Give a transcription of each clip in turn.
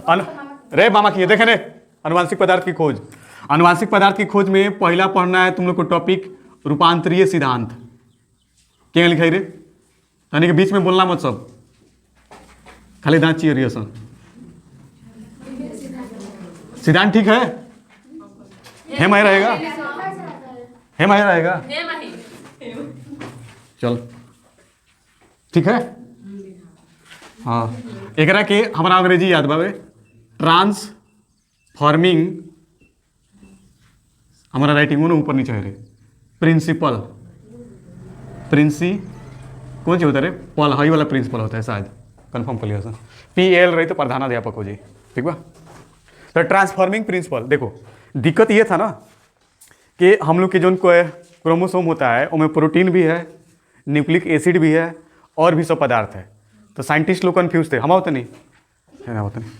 रे मामा की देखे ने अनुवांशिक पदार्थ की खोज। अनुवांशिक पदार्थ की खोज में पहला पढ़ना है तुम लोग को टॉपिक रूपांतरीय सिद्धांत। क्या लिखाई रे? यानी कि बीच में बोलना मत सब, खाली दांत चियर रिएशन। सिद्धांत ठीक है माही रहेगा, है माही रहेगा, चल ठीक है। हाँ एकरा के हमारा अंग्रेजी याद बाबे, ट्रांसफॉर्मिंग, हमारा राइटिंग ना ऊपर नीचे है रे, प्रिंसिपल, कौन सी होता है रे? पल हाई वाला प्रिंसिपल होता है शायद, कंफर्म कर लिया सर। PL रही तो प्रधानाध्यापक हो जी, ठीक बा। तो ट्रांसफॉर्मिंग प्रिंसिपल, देखो दिक्कत ये था ना कि हम लोग के जो क्रोमोसोम होता है उसमें प्रोटीन भी है, न्यूक्लिक एसिड भी है और भी सब पदार्थ है। तो साइंटिस्ट लोग कन्फ्यूज थे, हम होते नहीं है ना, होते नहीं,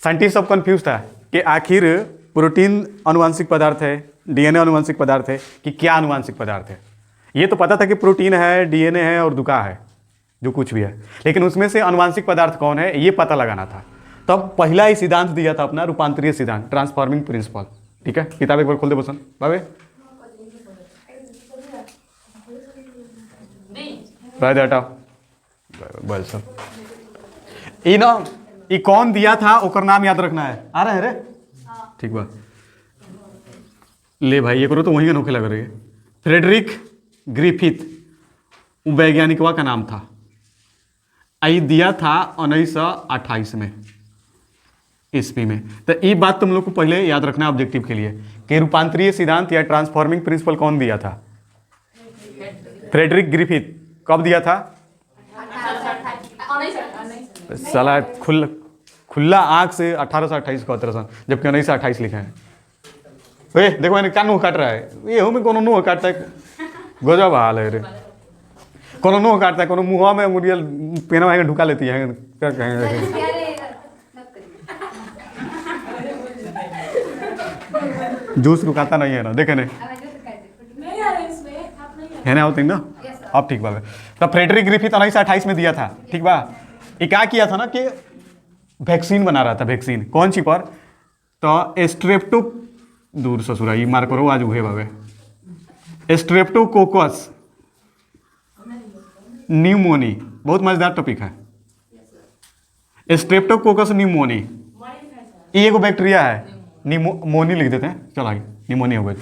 साइंटिस्ट सब कन्फ्यूज था कि आखिर प्रोटीन अनुवांशिक पदार्थ है, DNA अनुवांशिक पदार्थ है कि क्या अनुवांशिक पदार्थ है। ये तो पता था कि प्रोटीन है, DNA है और दुका है, जो कुछ भी है, लेकिन उसमें से अनुवांशिक पदार्थ कौन है ये पता लगाना था। तब पहला ही सिद्धांत दिया था अपना रूपांतरीय सिद्धांत, ट्रांसफॉर्मिंग प्रिंसिपल। ठीक है, किताब एक बार खोल दे बसन बाबे, हटाओ बस सब। ई ना ई कौन दिया था ओकर नाम याद रखना है, आ रहा है रे? ठीक बा, ले भाई ये करो तो वहीं अनोखे लग रही है। फ्रेडरिक ग्रिफिथ वैज्ञानिकवा का नाम था, आई दिया था 1928 में ईस्वी में। तो ये बात तुम लोग को पहले याद रखना ऑब्जेक्टिव के लिए कि रूपांतरीय सिद्धांत या ट्रांसफॉर्मिंग प्रिंसिपल कौन दिया था? Frederick Griffith. कब दिया था? साला खुला आंख से 1828 का उत्तर, जबकि 1928 लिखा है। देखो मैंने क्या मुँह काट रहा है, ये हो में कोनो मुँह काटता है, गजब हाल है रे। कोनो मुँह काटता है, कोनो मुँह में मुड़ियल पेन में ढुका लेती है, क्या कहेंगे। जूस रुकाता नहीं है ना, देखे नहीं है ना, होती ना अब ठीक बात है। तो फ्रेडरिक ग्रिफिथ 1928 में दिया था, ठीक बा। ये क्या किया था ना कि वैक्सीन बना रहा था, वैक्सीन कौन सी पर? तो स्ट्रेप्टो, दूर ससुरा ये मार करो आज उहे बाबे, स्ट्रेप्टोकोकस न्यूमोनी, बहुत मजेदार टॉपिक है। स्ट्रेप्टोकोकस न्यूमोनी ये एगो बैक्टीरिया है, निमोनी लिख देते हैं, चल आगे, निमोनिया हो गई।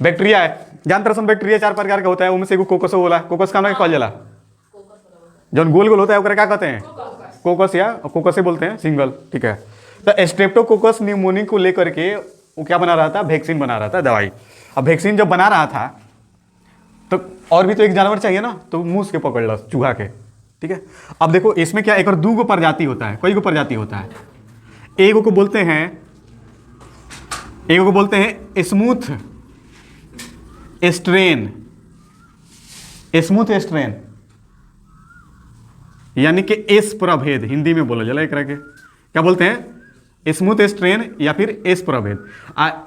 बैक्टीरिया है, जानते रसन बैक्टीरिया 4 प्रकार का होता है, उनमें से एगो कोकस होला। कोकस का नाम क्या जाला? जौन गोल गोल होता है ओकरा क्या कहते हैं? कोकस, या कोकस से बोलते हैं सिंगल, ठीक है। तो स्ट्रेप्टोकोकस न्यूमोनी को लेकर के वो क्या बना रहा था? वैक्सीन बना रहा था, दवाई। अब वैक्सीन जब बना रहा था तो और भी तो एक जानवर चाहिए ना, तो मुंह के पकड़ लो चूहा के, ठीक है। अब देखो इसमें क्या, एक और 2 प्रजाति होता है, कई गो प्रजाति होता है। एगो को बोलते हैं स्मूथ स्ट्रेन, स्मूथ स्ट्रेन यानी कि एस प्रभेद हिंदी में बोला जाला, एकरा के क्या बोलते हैं? स्मूथ स्ट्रेन या फिर एस प्रभेद।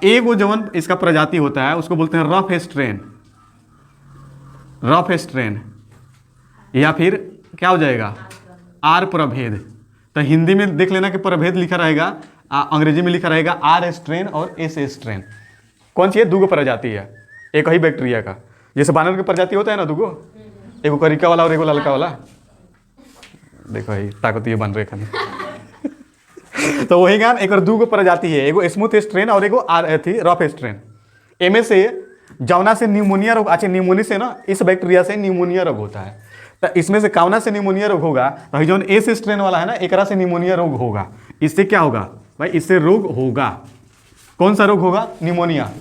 एगो जवन इसका प्रजाति होता है उसको बोलते हैं रफ स्ट्रेन, रफ स्ट्रेन, या फिर क्या हो जाएगा? आर प्रभेद। तो हिंदी में देख लेना कि प्रभेद लिखा रहेगा, अंग्रेजी में लिखा रहेगा आर स्ट्रेन और एस स्ट्रेन। कौन सी है? 2 प्रजाति है एक ही बैक्टीरिया का, जैसे बानर की प्रजाति होता है ना 2, एगो करिका वाला और एगो ललका वाला। देखो ये ताकत ये बन रहे तो वही ज्ञान, एक और 2 प्रजाति है, एगो स्मूथ स्ट्रेन और एगो रफ स्ट्रेन। एमे से जौना से न्यूमोनिया रोग, अच्छा न्यूमोनिया से ना, इस बैक्टीरिया से न्यूमोनिया रोग होता है। तो इसमें से कौना से न्यूमोनिया रोग होगा? तो जो एस स्ट्रेन वाला है ना, एकरा से न्यूमोनिया रोग होगा। इससे क्या होगा भाई? इससे रोग होगा। कौन सा रोग होगा? न्यूमोनिया,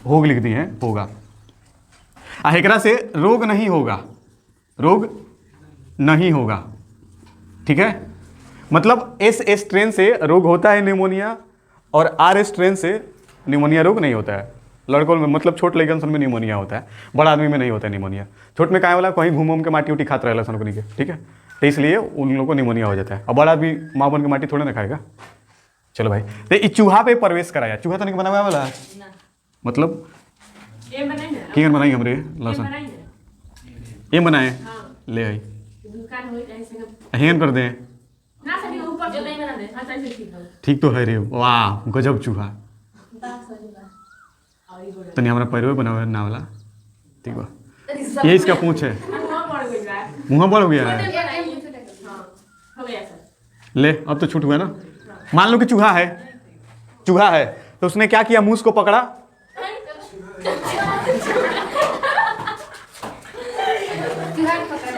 होग लिख दिए हैं, होगा। एकरा से रोग नहीं होगा, रोग नहीं होगा, ठीक है। मतलब एस स्ट्रेन से रोग होता है न्यूमोनिया, और आर स्ट्रेन से न्यूमोनिया रोग नहीं होता है। लड़कों में मतलब छोट लड़कन सन में न्यूमोनिया होता है, बड़ा आदमी में नहीं होता है न्यूमोनिया। छोट में क्या वाला कहीं घूम के माटी उटी खाते रहे सन के, ठीक है, तो इसलिए उन लोगों को न्यूमोनिया हो जाता है। अब बड़ा आदमी माँ बन के माटी थोड़े ना खाएगा। चलो भाई, तो ये चूहा पे प्रवेश कराया, चूहा तो नहीं बनाया वाला, मतलब किंग बनाई हमरे लहसुन ये बनाए ले आई हेन कर दें ठीक तो है रे, वाह गजब चूहा। तनी हमारा पैरवे बना ना वाला, ठीक बा। ये इसका पूंछ है, मुँह बड़ हो गया है। ले अब तो छूट हुआ ना। मान लो कि चूहा है, चूहा है तो उसने क्या किया, मूस को पकड़ा,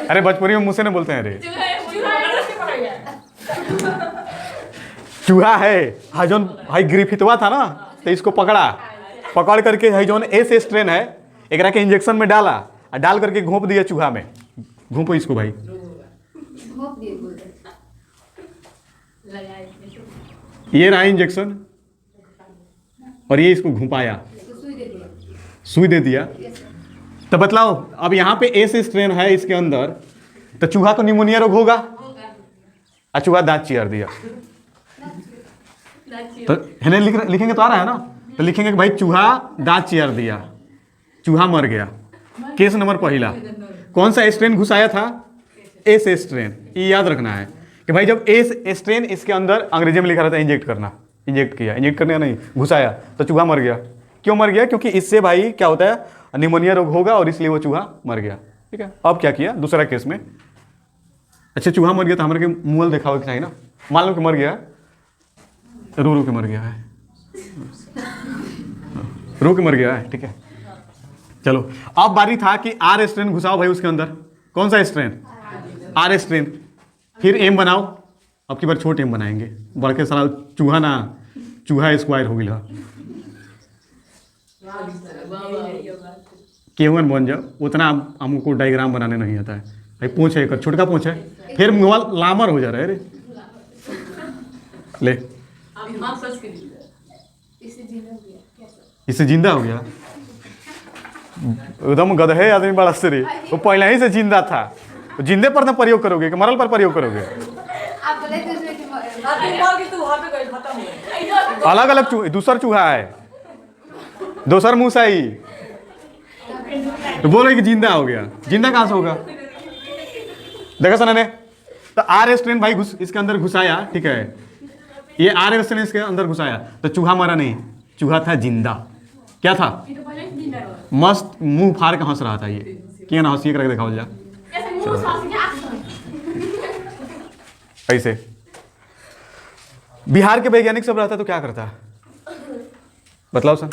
अरे भोजपुरी में मुझसे नहीं बोलते हैं रे। चूहा है हाजोन भाई ग्रिफितवा था ना, तो इसको पकड़ा, पकड़ करके हाजोन एस स्ट्रेन है एक के इंजेक्शन में डाला और डाल करके घोंप दिया चूहा में। घोंपो इसको भाई, ये रहा इंजेक्शन और ये इसको घुपाया, सुई दे दिया। तो बतलाओ अब यहाँ पे एस स्ट्रेन है इसके अंदर, तो चूहा को निमोनिया रोग होगा और चूहा दांत चीर दिया। तो है लिखेंगे तो आ रहा है ना, तो लिखेंगे कि भाई चूहा दांत चीर दिया, चूहा मर गया। केस नंबर पहला, कौन सा स्ट्रेन घुसाया था, एस स्ट्रेन। ये याद रखना है कि भाई जब एस स्ट्रेन इसके अंदर अंग्रेजी में लिखा रहता है इंजेक्ट करना, इंजेक्ट किया, इंजेक्ट करने नहीं घुसाया, तो चूहा मर गया। क्यों मर गया, क्योंकि इससे भाई क्या होता है, निमोनिया रोग होगा और इसलिए वो चूहा मर गया। ठीक है, अब क्या किया दूसरा केस में, अच्छा चूहा मर गया तो हमारे के मुँह देखा हुआ चाहिए ना। मान लो कि मर गया, रो रो के मर गया है, रो के मर गया है, ठीक है। चलो अब बारी था कि आर स्ट्रेन घुसाओ भाई उसके अंदर। कौन सा स्ट्रेन, आर स्ट्रेन। फिर एम बनाओ, अब की बार छोट एम बनाएंगे, बड़के सारा चूहा ना, चूहा स्क्वायर हो गया। केवन बन जाओ, उतना हमको डायग्राम बनाने नहीं आता है भाई। पूछ है, छोटका पूछ है, फिर मुँह लामर हो जा रहा है रे। ले इससे जिंदा हो गया, एकदम गधे आदमी बड़ा से रे, वो पहले ही से जिंदा था। जिंदे पर ना प्रयोग करोगे कि मरल पर प्रयोग करोगे? अलग अलग चूहा, दूसर चूहा है, दूसर मूसाई तो बोल रहे कि जिंदा हो गया। जिंदा कहां से होगा, देखा सना ने। तो आर स्ट्रेन भाई इसके अंदर घुसाया, ठीक है, ये आर स्ट्रेन इसके अंदर घुसाया तो चूहा मरा नहीं, चूहा था जिंदा। क्या था, मस्त मुंह फाड़ के हंस रहा था। ये क्या ना हंसी करके दिखाओ जा ऐसे। बिहार के वैज्ञानिक सब रहता तो क्या करता, बतलाओ सर।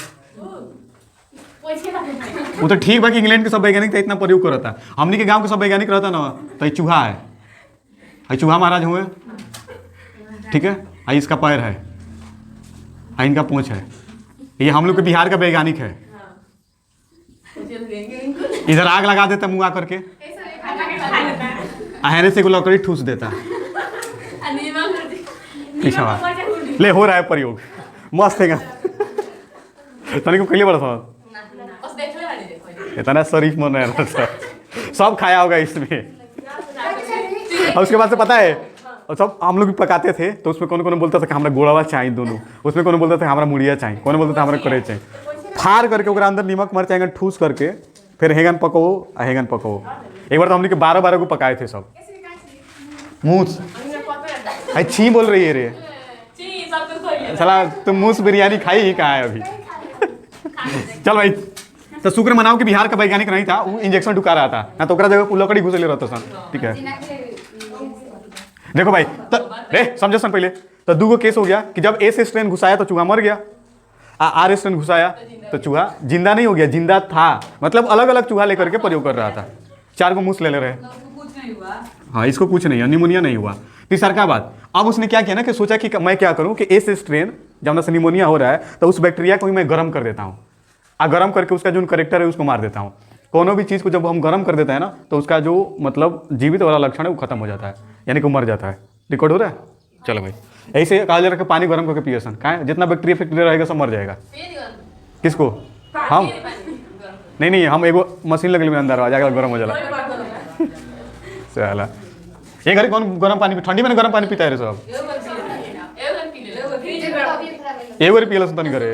वो तो ठीक बा कि इंग्लैंड के सब वैज्ञानिक इतना प्रयोग करता, हमनी के गांव के सब वैज्ञानिक रहता ना, तो ये चूहा है, ये चूहा महाराज हुए, ठीक है, इसका पैर है, इनका पूंछ है। ये हम लोग के बिहार का वैज्ञानिक है। इधर आग लगा देता मुँह आ करके, अहरे से लकड़ी ठूस देता पीछा। ले हो रहा है प्रयोग, मस्त है तनिक कैले बड़ा सा इतना शरीफ मन रहा था, सब खाया होगा इसमें। और उसके बाद से पता है, और सब हम लोग भी पकाते थे तो उसमें कौन कौन बोलता था कि हमारा गोड़ावा चाहिए दोनों, उसमें कौन बोलता था हमारा मुड़िया चाहिए, कौन बोलता था हमारा करे चाहिए। फाड़ करके ओकरा अंदर नमक मर चाहिए ठूस करके फिर हेगन पको हेगन पको। एक बार तो हम लोग के 12 को पकाए थे सब। मूस छी बोल रही है रे साला, तुम मूस बिरयानी खाई ही कहाँ है अभी। चल भाई, तो शुक्र मनाओ कि बिहार का वैज्ञानिक नहीं था, वो इंजेक्शन ढुका रहा था ना, तो ओकरा जगह लकड़ी घुसे ले रहा था सन, ठीक है। देखो भाई तो समझो सन पहले, तो 2 केस हो गया कि जब एस स्ट्रेन घुसाया तो चूहा मर गया, आर स्ट्रेन घुसाया तो चूहा जिंदा नहीं हो गया, जिंदा था, मतलब अलग अलग चूहा लेकर के प्रयोग कर रहा था। 4 को मूस ले रहे। हाँ, इसको कुछ नहीं, निमोनिया नहीं हुआ। तीसरा का बात, अब उसने क्या किया ना कि सोचा कि मैं क्या करूं कि एस स्ट्रेन जब से निमोनिया हो रहा है तो उस बैक्टीरिया को ही मैं गर्म कर देता हूँ, गर्म करके उसका जो करेक्टर है उसको मार देता हूँ। कोनो भी चीज़ को जब हम गर्म कर देते हैं ना तो उसका जो मतलब जीवित वाला लक्षण है वो खत्म हो जाता है, यानी कि वो मर जाता है। रिकॉर्ड हो रहा है? चलो भाई, ऐसे काले रख के पानी गर्म करके पिए सन, कहाँ जितना बैक्टीरिया फैक्टीरिया रहेगा सब मर जाएगा। किसको? हम नहीं, हम एगो मशीन लगल में अंदर आ जाएगा, गर्म हो जाला। चला ये घरे कौन गर्म पानी, ठंडी में गर्म पानी पीता है रे सब? एक बार पिए तनी करे,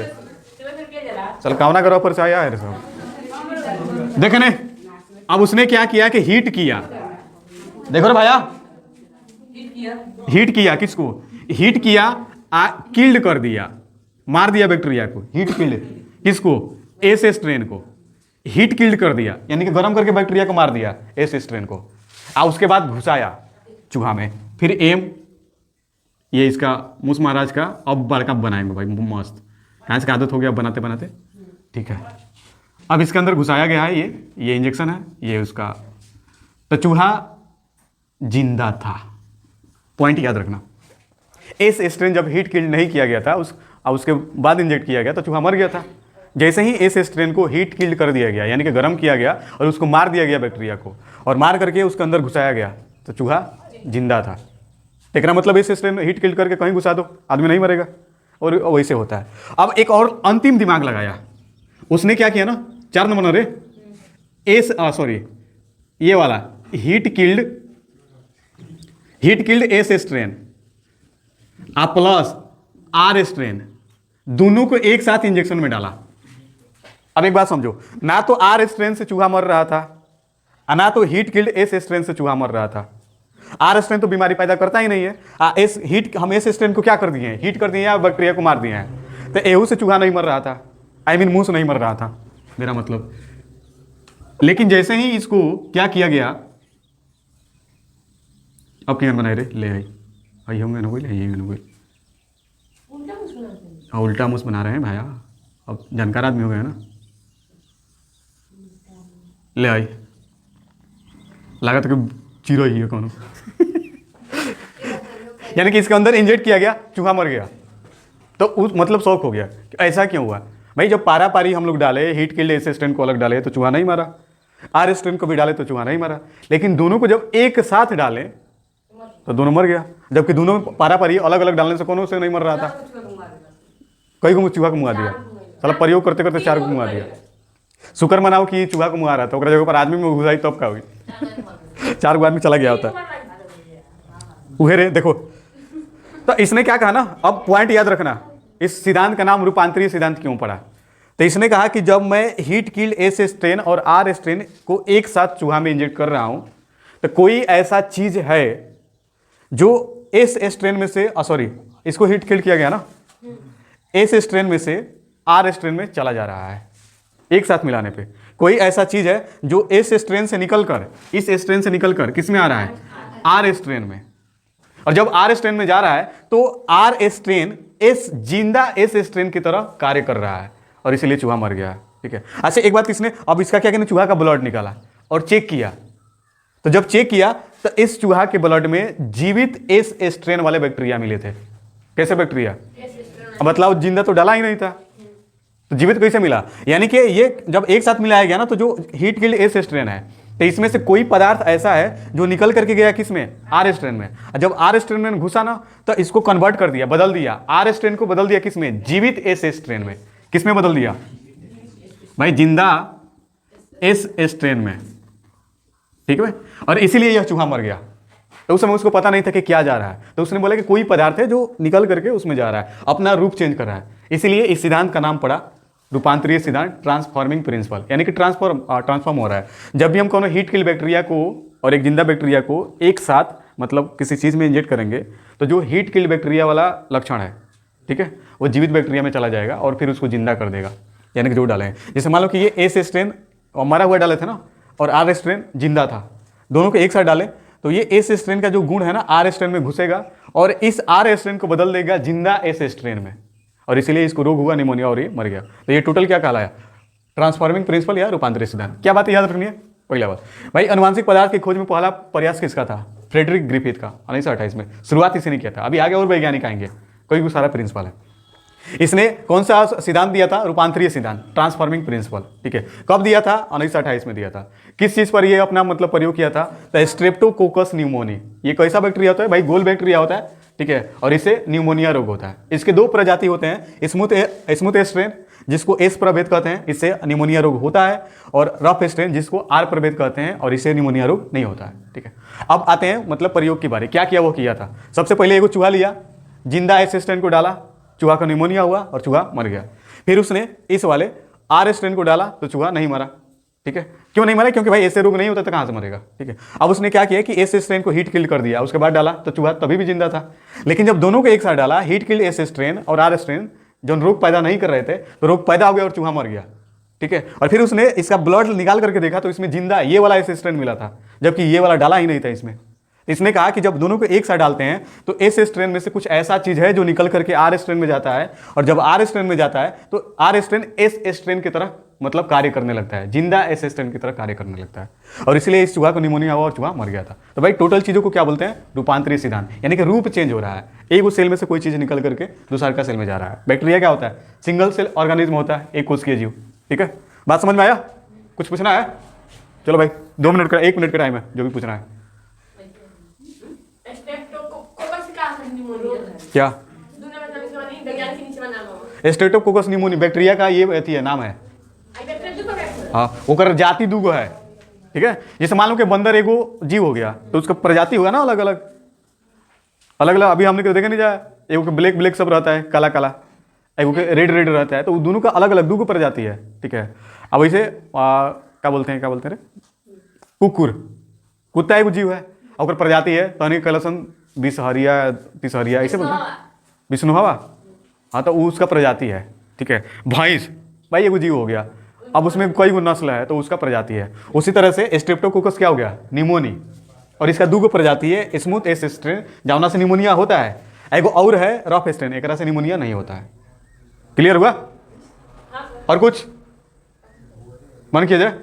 चल कावना करो पर चाहे है रे सब। देखे ने, अब उसने क्या किया कि हीट किया। देखो रे भैया, हीट किया किसको? हीट किया, किल्ड कर दिया, मार दिया बैक्टीरिया को, हीट किल्ड किसको, एस स्ट्रेन को हीट किल्ड कर दिया, यानी कि गर्म करके बैक्टीरिया को मार दिया एस स्ट्रेन को, उसके बाद घुसाया चूहा में। फिर एम, ये इसका मूस महाराज का अब बड़का बनाएंगे भाई मस्त, कहाँ से आदत हो गया बनाते बनाते, ठीक है। अब इसके अंदर घुसाया गया है, ये इंजेक्शन है, ये उसका, तो चूहा जिंदा था। पॉइंट याद रखना, एस स्ट्रेन जब हीट किल्ड नहीं किया गया था उसके बाद इंजेक्ट किया गया तो चूहा मर गया था। जैसे ही एस स्ट्रेन को हीट किल्ड कर दिया गया, यानी कि गर्म किया गया और उसको मार दिया गया बैक्टीरिया को, और मार करके उसके अंदर घुसाया गया, तो चूहा जिंदा था। देखना मतलब एस स्ट्रेन हीट किल्ड करके कहीं घुसा दो, आदमी नहीं मरेगा, और वैसे होता है। अब एक और अंतिम दिमाग लगाया उसने, क्या किया ना, 4 नंबर रे, सॉरी ये वाला heat killed S strain plus R strain, दोनों को एक साथ इंजेक्शन में डाला। अब एक बात समझो, ना तो आर स्ट्रेन से चूहा मर रहा था, ना तो हीट किल्ड एस स्ट्रेन से चूहा मर रहा था। आर स्ट्रेन तो बीमारी पैदा करता ही नहीं है, हम एस स्ट्रेन को क्या कर दिए हैं, हीट कर दिए हैं, बैक्टीरिया को मार दिए हैं, तो एहू से चूहा नहीं मर रहा था, मुंह से नहीं मर रहा था मेरा मतलब। लेकिन जैसे ही इसको क्या किया गया, अब क्या बनाए रे, ले आई होंगे ना, उल्टा मुंह बना रहे हैं भाया, अब जानकार आदमी हो गए ना। ले आई, लागत कि चिरो ही है कौन यानी कि इसके अंदर इंजेक्ट किया गया, चूहा मर गया, तो उस मतलब शौक हो गया कि ऐसा क्यों हुआ भाई। जब पारा पारी हम लोग डाले, हीट किल्ड एस स्ट्रेन को अलग डाले तो चूहा नहीं मारा, आर स्ट्रेन को भी डाले तो चूहा नहीं मारा, लेकिन दोनों को जब एक साथ डाले तो दोनों मर गया। जबकि दोनों पारा पारी अलग अलग डालने से कोनो से नहीं मर रहा था, कई को चूहा को मुआ दिया, साला प्रयोग करते करते 4 को मुआ दिया। शुक्र मनाओ कि चूहा को मुआ रहा था, जगह पर आदमी में घुसाई तब का हुई 4 आदमी चला गया होता उहे रे। देखो तो इसने क्या कहा ना, अब पॉइंट याद रखना, इस सिद्धांत का नाम रूपांतरीय सिद्धांत क्यों पड़ा। तो इसने कहा कि जब मैं हीट किल्ड एस स्ट्रेन और आर स्ट्रेन को एक साथ चूहा में इंजेक्ट कर रहा हूं, तो कोई ऐसा चीज है जो एस स्ट्रेन में से, सॉरी इसको हीट किल्ड किया गया ना, एस स्ट्रेन में से आर स्ट्रेन में चला जा रहा है एक साथ मिलाने पे। कोई ऐसा चीज है जो एस स्ट्रेन से निकलकर, इस स्ट्रेन से निकलकर किस में आ रहा है, आर स्ट्रेन में, और जब आर स्ट्रेन में जा रहा है तो आर स्ट्रेन जिंदा एस स्ट्रेन की तरह कार्य कर रहा है, और इसीलिए चूहा मर गया। ठीक है। अच्छा एक बात, इसने अब इसका क्या कहना, चूहा का ब्लड निकाला और चेक किया, तो जब चेक किया तो इस चूहा के ब्लड में जीवित एस स्ट्रेन वाले बैक्टीरिया मिले थे। कैसे बैक्टीरिया, मतलब जिंदा तो डाला ही नहीं था, तो जीवित कैसे मिला, यानी कि ये जब एक साथ मिलाया गया ना, तो जो हीट किल्ड एस स्ट्रेन है, तो इसमें से कोई पदार्थ ऐसा है जो निकल करके गया किसमें, आर स्ट्रेन में। जब आर स्ट्रेन में घुसा ना, तो इसको कन्वर्ट कर दिया, बदल दिया, आर स्ट्रेन को बदल दिया किसमें, जीवित एस स्ट्रेन में। किसमें बदल दिया भाई, जिंदा एस स्ट्रेन में। ठीक है, और इसीलिए यह चूहा मर गया। तो उस समय उसको पता नहीं था कि क्या जा रहा है, तो उसने बोला कि कोई पदार्थ है जो निकल करके उसमें जा रहा है, अपना रूप चेंज कर रहा है। इसीलिए इस सिद्धांत का नाम पड़ा रूपांतरीय सिद्धांत, ट्रांसफॉर्मिंग प्रिंसिपल, यानी कि ट्रांसफॉर्म हो रहा है। जब भी हम कोनो हीट किल बैक्टीरिया को और एक जिंदा बैक्टीरिया को एक साथ मतलब किसी चीज़ में इंजेक्ट करेंगे, तो जो हीट किल बैक्टीरिया वाला लक्षण है, ठीक है, वो जीवित बैक्टीरिया में चला जाएगा और फिर उसको जिंदा कर देगा, यानी कि जो डाले हैं। जैसे मान लो कि ये एस स्ट्रेन और मरा हुआ डाले थे ना, और आर स्ट्रेन जिंदा था, दोनों को एक साथ डाले, तो ये एस स्ट्रेन का जो गुण है ना, आर स्ट्रेन में घुसेगा और इस आर स्ट्रेन को बदल देगा जिंदा एस स्ट्रेन में, और इसीलिए इसको रोग हुआ, निमोनिया, और ये मर गया। तो ये टोटल क्या कहलाया, ट्रांसफॉर्मिंग प्रिंसिपल या रूपांतरित सिद्धांत। क्या बात याद रखनी है, पहला बात भाई, अनुवांशिक पदार्थ की खोज में पहला प्रयास किसका था, फ्रेडरिक ग्रिफिथ का, 1928 में। शुरुआत इसी ने किया था, अभी आगे और वैज्ञानिक आएंगे, कोई सारा प्रिंसिपल है। इसने कौन सा सिद्धांत दिया था, रूपांतरीय सिद्धांत, ट्रांसफॉर्मिंग प्रिंसिपल। ठीक है, कब दिया था, 1928 में दिया था। किस चीज पर ये अपना मतलब प्रयोग किया था, तो स्ट्रेप्टोकोकस न्यूमोनी। ये कैसा बैक्टीरिया होता है भाई, गोल बैक्टीरिया होता है, ठीक है, और इससे न्यूमोनिया रोग होता है। इसके 2 प्रजाति होते हैं, स्मूथ स्ट्रेन जिसको एस प्रभेद कहते हैं, इससे न्यूमोनिया रोग होता है, और रफ स्ट्रेन जिसको आर प्रभेद कहते हैं, और इससे न्यूमोनिया रोग नहीं होता है। ठीक है, अब आते हैं मतलब प्रयोग की बारी। क्या किया, वो किया था, सबसे पहले एगो चूहा लिया, जिंदा एस स्ट्रेन को डाला, चूहा का न्यूमोनिया हुआ और चूहा मर गया। फिर उसने इस वाले आर स्ट्रेन को डाला तो चूहा नहीं मरा, ठीक है, क्यों नहीं मरा? क्योंकि भाई ऐसे रोग नहीं होता तो कहाँ से मरेगा? ठीक है, अब उसने क्या किया कि एस स्ट्रेन को हीट किल्ड कर दिया, उसके बाद डाला तो चूहा तभी भी जिंदा था। लेकिन जब दोनों को एक साथ डाला, हीट किल्ड एस स्ट्रेन और आर स्ट्रेन, जो रोग पैदा नहीं कर रहे थे, तो रोग पैदा हो गया और चूहा मर गया। ठीक है, और फिर उसने इसका ब्लड निकाल करके देखा तो इसमें जिंदा ये वाला एस स्ट्रेन मिला था, जबकि ये वाला डाला ही नहीं था इसमें। इसने कहा कि जब दोनों को एक साथ डालते हैं तो एस स्ट्रेन में से कुछ ऐसा चीज है जो निकल करके आर स्ट्रेन में जाता है, और जब आर स्ट्रेन में जाता है तो आर स्ट्रेन एस स्ट्रेन की तरह मतलब कार्य करने लगता है, जिंदा एस स्ट्रेन की तरह कार्य करने लगता है, और इसलिए इस चूहा को निमोनिया हुआ और चूहा मर गया था। तो भाई टोटल चीजों को क्या बोलते हैं? रूपांतरीय सिद्धांत, यानी कि रूप चेंज हो रहा है, एक सेल में से कोई चीज निकल करके दूसरा का सेल में जा रहा है। बैक्टीरिया क्या होता है? सिंगल सेल ऑर्गेनिज्म होता है, एक कोशिकीय जीव। ठीक है, बात समझ में आया? कुछ पूछना है? चलो भाई 2 मिनट का 1 मिनट का टाइम है, जो भी पूछना है। क्या? स्ट्रेप्टोकोकस निमोनिया बैक्टीरिया का ये है, नाम है। हाँ, ओकर जाति दूगो है। ठीक है, जैसे मान लो कि बंदर एगो जीव हो गया तो उसका प्रजाति होगा ना अलग अलग अलग अलग। अभी हमने देखे नहीं जाए, एगो के ब्लैक ब्लैक सब रहता है, काला काला, एगो के रेड रेड रहता है, तो दोनों का अलग अलग दूगो प्रजाति है। ठीक है, अब वैसे क्या बोलते हैं रे? कुकुर, कुत्ता एगो जीव है, और प्रजाति है तहनी कलसन बिसहरिया तिसहरिया ऐसे बोलते हैं, विष्णुहवा। हाँ, तो उसका प्रजाति है। ठीक है, भैंस भाई एगो जीव हो गया, अब उसमें कई गो नस्ल है तो उसका प्रजाति है। उसी तरह से स्ट्रेप्टोकोकस क्या हो गया? निमोनी, और इसका दूगो प्रजाति है, स्मूथ एस स्ट्रेन जौना से निमोनिया होता है, एगो और है रफ स्ट्रेन, एक से निमोनिया नहीं होता है। क्लियर हुआ? और कुछ मन किया जाए?